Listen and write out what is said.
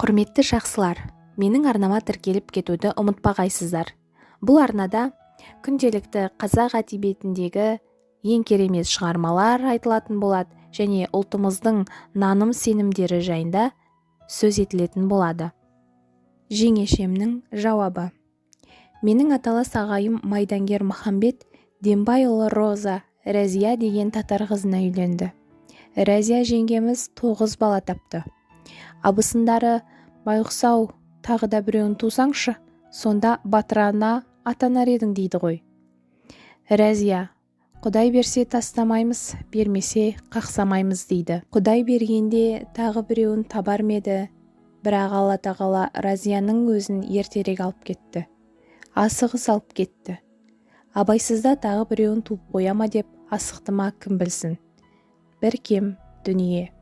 Құрметті жақсылар, менің арнама тіркеліп кетуді ұмытпағайсыздар. Бұл арнада күнделікті қазақ әдебиетіндегі ең керемет шығармалар айтылатын болады және ұлтымыздың наным-сенімдері жайында сөз етілетін болады. Жеңешемнің жауабы. Менің аталас ағайым майдангер Махамбет Дембайұлы Роза Рәзия деген татар қызына үйленді. Рәзия жеңгеміз 9 бала тапты. Абысындары байғұс-ау, тағы да біреуін тусаңшы, сонда батырана атанар едің дейді ғой. Рәзия: Құдай берсе тастамаймыз, бермесе қақсамаймыз дейді. Құдай бергенде тағы біреуін табар ма еді, бірақ Алла тағала Рәзияның өзін ертерек алып кетті. Асығыс алып кетті. Абайсызда тағы біреуін туып қоя ма деп асықты ма кім білсін. Бір кем дүние.